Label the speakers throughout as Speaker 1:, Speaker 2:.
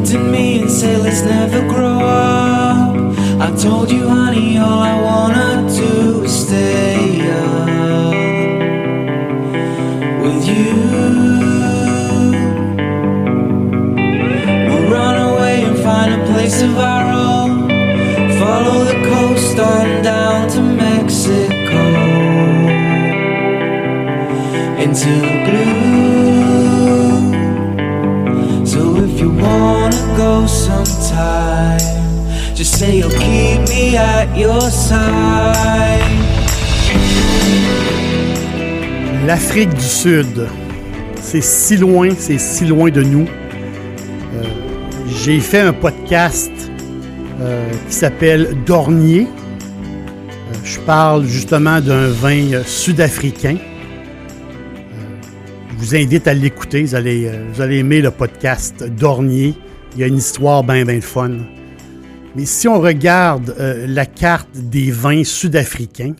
Speaker 1: looked at me and said, let's never grow up. I told you, honey, all I wanna do is stay up with you. We'll run away and find a place of our own. Follow the coast on down to Mexico, into the blue. So if you wanna go sometime, just say you'll keep me at your side.
Speaker 2: L'Afrique du Sud, c'est si loin de nous. J'ai fait un podcast qui s'appelle Dornier. Je parle justement d'un vin sud-africain. Je vous invite à l'écouter. Vous allez aimer le podcast Dornier. Il y a une histoire bien fun. Mais si on regarde la carte des vins sud-africains,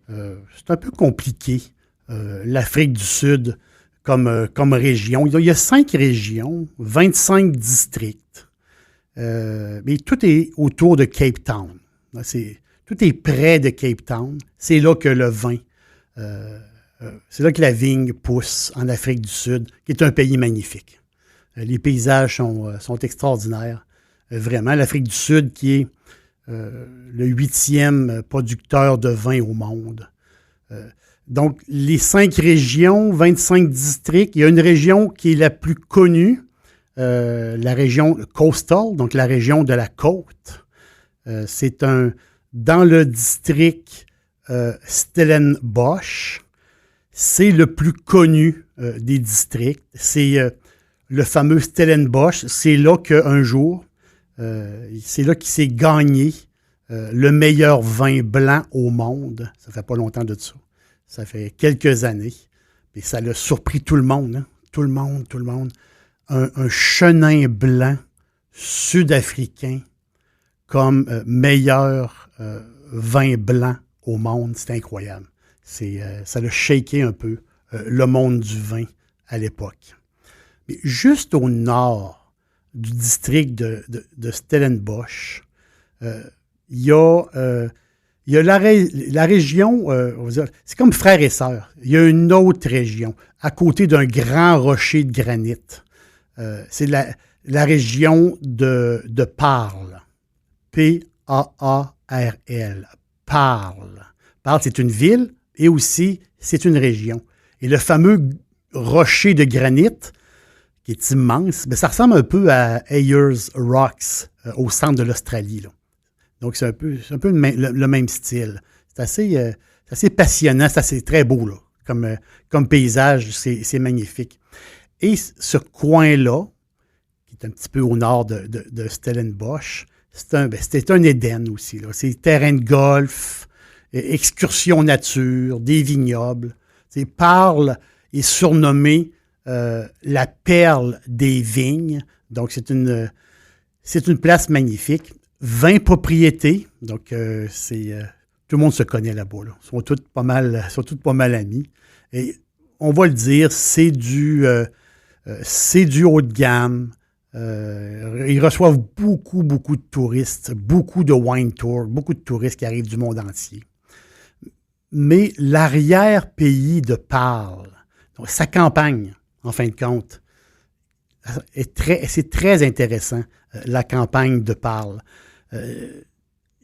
Speaker 2: c'est un peu compliqué. L'Afrique du Sud comme région. Il y a 5 régions, 25 districts. Mais tout est autour de Cape Town. Tout est près de Cape Town. C'est là que le vin, c'est là que la vigne pousse en Afrique du Sud, qui est un pays magnifique. Les paysages sont extraordinaires. Vraiment, l'Afrique du Sud qui est le 8e producteur de vin au monde. Donc, les 5 régions, 25 districts, il y a une région qui est la plus connue, la région coastal, donc la région de la côte. C'est dans le district Stellenbosch, c'est le plus connu des districts. C'est le fameux Stellenbosch. C'est là qu'un jour, c'est là qu'il s'est gagné le meilleur vin blanc au monde. Ça fait pas longtemps de ça. Ça fait quelques années. Et ça l'a surpris tout le monde. Hein? Tout le monde. Un chenin blanc sud-africain comme meilleur vin blanc au monde. C'est incroyable. Ça l'a shaké un peu le monde du vin à l'époque. Mais juste au nord du district de Stellenbosch, il y a la région, on va dire, c'est comme frères et sœurs. Il y a une autre région, à côté d'un grand rocher de granit. C'est la région de Paarl. P-A-A-R-L. Paarl. Paarl, c'est une ville et aussi, c'est une région. Et le fameux rocher de granit, qui est immense, mais ça ressemble un peu à Ayers Rocks, au centre de l'Australie, là. Donc, c'est un peu le même style. C'est assez passionnant, c'est très beau, là, comme paysage, c'est magnifique. Et ce coin-là, qui est un petit peu au nord de Stellenbosch, c'était un Éden aussi, là. C'est terrain de golf, excursion nature, des vignobles. Paarl est surnommé la perle des vignes. Donc, c'est une place magnifique. 20 propriétés, donc tout le monde se connaît là-bas. Là. Ils sont toutes pas mal amis. Et on va le dire, c'est du haut de gamme. Ils reçoivent beaucoup de touristes, beaucoup de wine tours, beaucoup de touristes qui arrivent du monde entier. Mais l'arrière-pays de Paarl, donc sa campagne, en fin de compte, c'est très intéressant, la campagne de Paarl. Il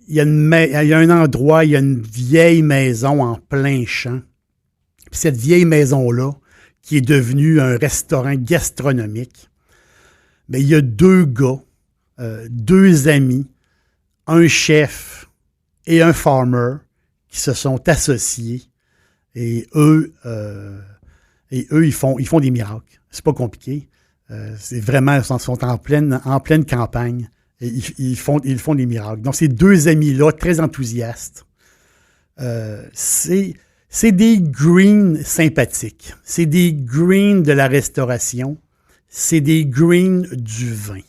Speaker 2: y a un endroit, il y a une vieille maison en plein champ. Puis cette vieille maison-là, qui est devenue un restaurant gastronomique, bien, il y a 2 gars, 2 amis, un chef et un farmer qui se sont associés. Et eux, ils font des miracles. C'est pas compliqué. C'est vraiment, ils sont en pleine campagne. Et ils font des miracles. Donc, ces 2 amis-là, très enthousiastes, c'est des greens sympathiques. C'est des greens de la restauration. C'est des greens du vin.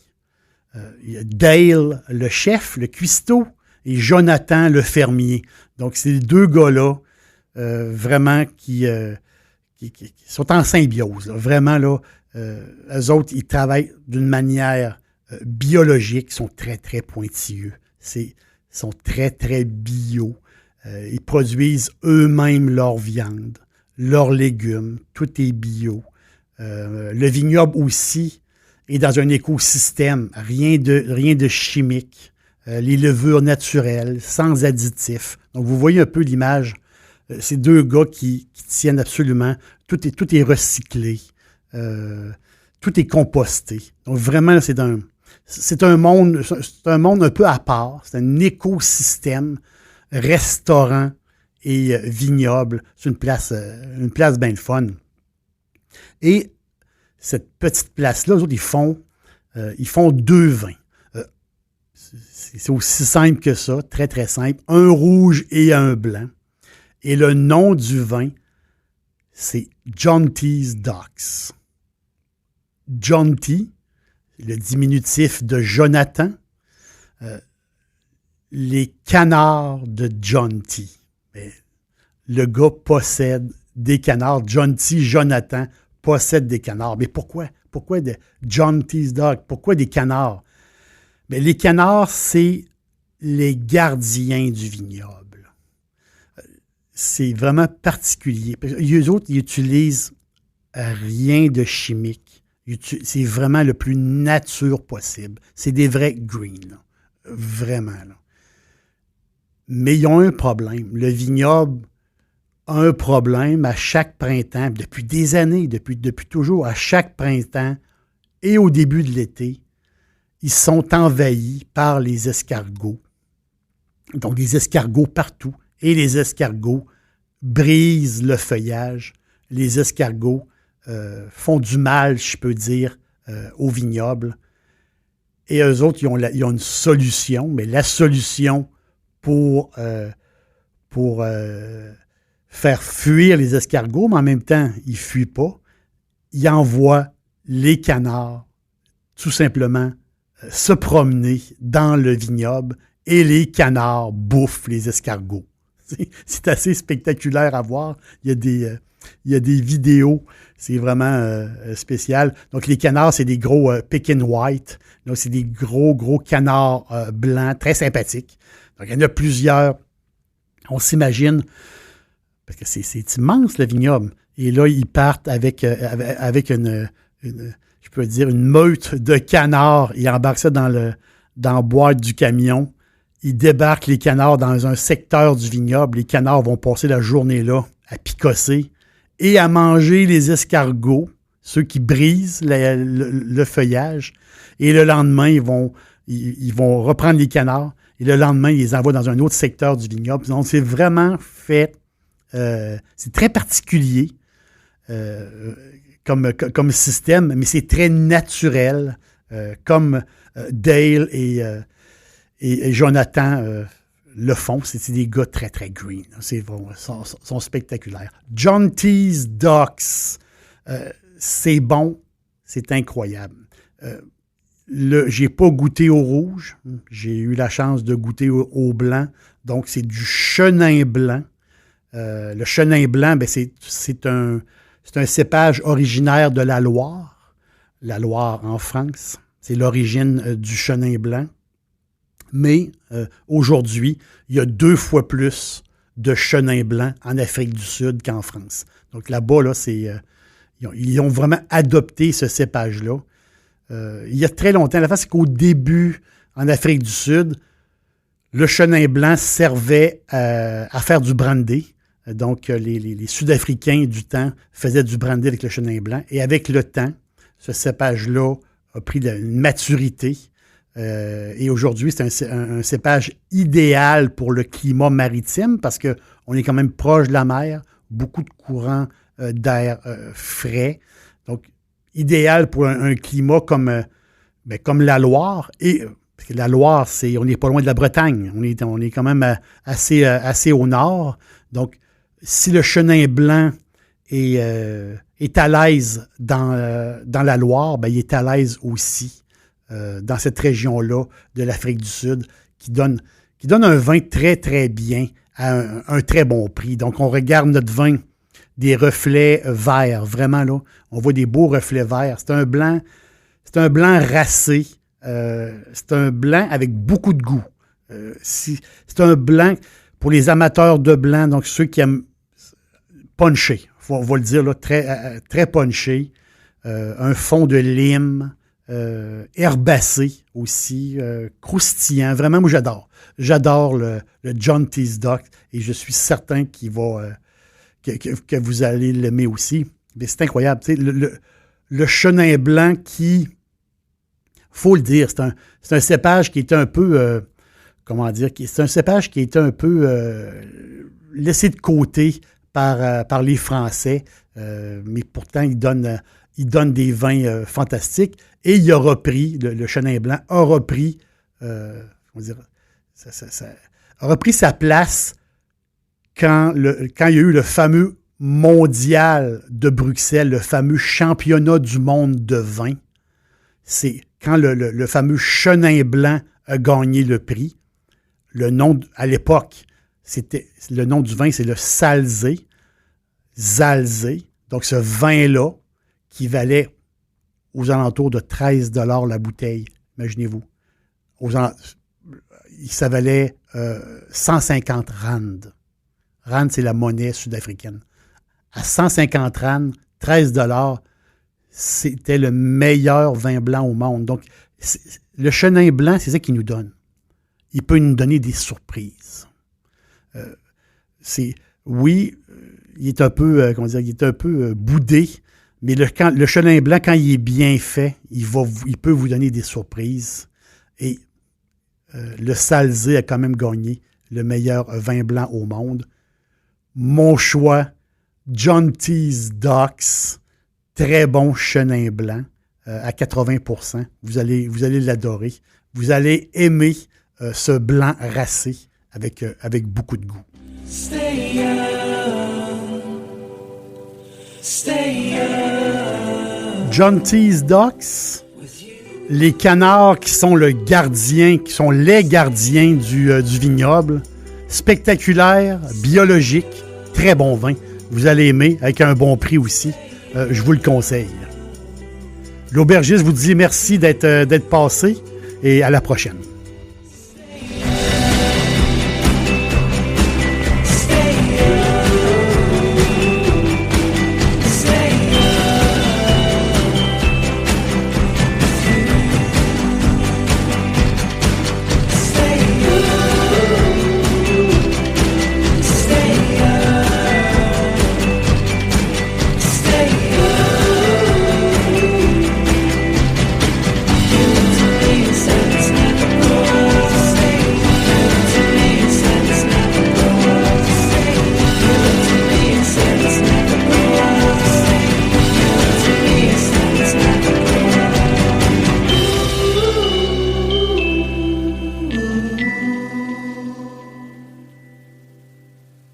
Speaker 2: Il y a Dale, le chef, le cuistot, et Jonathan, le fermier. Donc, c'est les 2 gars-là, vraiment, qui sont en symbiose. Là. Vraiment, là, eux autres, ils travaillent d'une manière biologiques sont très, très pointilleux. Sont très, très bio. Ils produisent eux-mêmes leur viande, leurs légumes. Tout est bio. Le vignoble aussi est dans un écosystème, rien de chimique. Les levures naturelles, sans additifs. Donc, vous voyez un peu l'image. C'est deux gars qui tiennent absolument. Tout est recyclé. Tout est composté. Donc, vraiment, c'est un monde un peu à part. C'est un écosystème, restaurant et vignoble. C'est une place bien le fun. Et cette petite place-là, eux autres, ils font 2 vins. C'est aussi simple que ça, très, très simple. Un rouge et un blanc. Et le nom du vin, c'est John T's Docks. John T, le diminutif de Jonathan. Les canards de John T. Mais le gars possède des canards. John T. Jonathan possède des canards. Mais pourquoi? Pourquoi de John T's Dog? Pourquoi des canards? Mais les canards, c'est les gardiens du vignoble. C'est vraiment particulier. Eux autres, ils utilisent rien de chimique. C'est vraiment le plus nature possible. C'est des vrais greens. Là. Vraiment. Là. Mais ils ont un problème. Le vignoble a un problème à chaque printemps, depuis des années, depuis toujours, à chaque printemps et au début de l'été, ils sont envahis par les escargots. Donc, des escargots partout. Et les escargots brisent le feuillage. Les escargots font du mal, je peux dire, au vignoble. Et eux autres, ils ont une solution, mais la solution pour faire fuir les escargots, mais en même temps, ils ne fuient pas, ils envoient les canards tout simplement se promener dans le vignoble et les canards bouffent les escargots. C'est assez spectaculaire à voir. Il y a des vidéos, c'est vraiment spécial. Donc, les canards, c'est des gros Pekin White. Donc, c'est des gros canards blancs, très sympathiques. Donc, il y en a plusieurs. On s'imagine, parce que c'est immense, le vignoble. Et là, ils partent avec une je peux dire, une meute de canards. Ils embarquent ça dans la boîte du camion. Ils débarquent les canards dans un secteur du vignoble. Les canards vont passer la journée là à picosser et à manger les escargots, ceux qui brisent le feuillage. Et le lendemain, ils vont reprendre les canards. Et le lendemain, ils les envoient dans un autre secteur du vignoble. Donc, c'est vraiment fait. C'est très particulier comme système, mais c'est très naturel, comme Dale et Jonathan le font. C'est des gars très, très green. Sont spectaculaires. John T's Docks, c'est bon, c'est incroyable. J'ai pas goûté au rouge. J'ai eu la chance de goûter au blanc. Donc, c'est du chenin blanc. Le chenin blanc, ben c'est un cépage originaire de la Loire en France. C'est l'origine du chenin blanc. Mais aujourd'hui, il y a 2 fois plus de chenin blanc en Afrique du Sud qu'en France. Donc là-bas, là, ils ont vraiment adopté ce cépage-là. Il y a très longtemps, la face, c'est qu'au début, en Afrique du Sud, le chenin blanc servait à faire du brandy. Donc, les Sud-Africains du temps faisaient du brandy avec le chenin blanc. Et avec le temps, ce cépage-là a pris une maturité. Et aujourd'hui, c'est un cépage idéal pour le climat maritime parce qu'on est quand même proche de la mer, beaucoup de courants d'air frais. Donc, idéal pour un climat comme la Loire. Et parce que la Loire, on n'est pas loin de la Bretagne. On est quand même assez au nord. Donc, si le chenin blanc est à l'aise dans la Loire, ben, il est à l'aise aussi dans cette région-là de l'Afrique du Sud qui donne un vin très, très bien à un très bon prix. Donc, on regarde notre vin, des reflets verts. Vraiment, là, on voit des beaux reflets verts. C'est un blanc racé, c'est un blanc avec beaucoup de goût. C'est un blanc pour les amateurs de blanc, donc ceux qui aiment punché, on va le dire, là, très, très punché. Un fond de lime, herbacé aussi, croustillant. Vraiment, moi, j'adore. J'adore le John Teasdale et je suis certain qu'il va, que vous allez l'aimer aussi. Mais c'est incroyable. Le chenin blanc qui, faut le dire, c'est un cépage qui est un peu, c'est un cépage qui est un peu laissé de côté par les Français, mais pourtant, il donne des vins fantastiques. Et il a repris, le chenin blanc a repris, a repris sa place quand il y a eu le fameux mondial de Bruxelles, le fameux championnat du monde de vin. C'est quand le fameux chenin blanc a gagné le prix. Le nom, à l'époque, le nom du vin, c'est le Salzé. Zalzé. Donc, ce vin-là, qui valait aux alentours de 13 $ la bouteille, imaginez-vous. Ça valait 150 rand. Rand, c'est la monnaie sud-africaine. À 150 rand, 13 $, c'était le meilleur vin blanc au monde. Donc, le chenin blanc, c'est ça qu'il nous donne. Il peut nous donner des surprises. Il est un peu, il est un peu boudé, mais le chenin blanc, quand il est bien fait, il peut vous donner des surprises. Et le Salzé a quand même gagné le meilleur vin blanc au monde. Mon choix, John Teasdale, très bon chenin blanc à 80%. Vous allez l'adorer. Vous allez aimer ce blanc racé avec beaucoup de goût.
Speaker 1: Stay young. Stay young.
Speaker 2: John Teasdale, les canards qui sont les gardiens du vignoble. Spectaculaire, biologique, très bon vin. Vous allez aimer, avec un bon prix aussi. Je vous le conseille. L'aubergiste vous dit merci d'être passé et à la prochaine.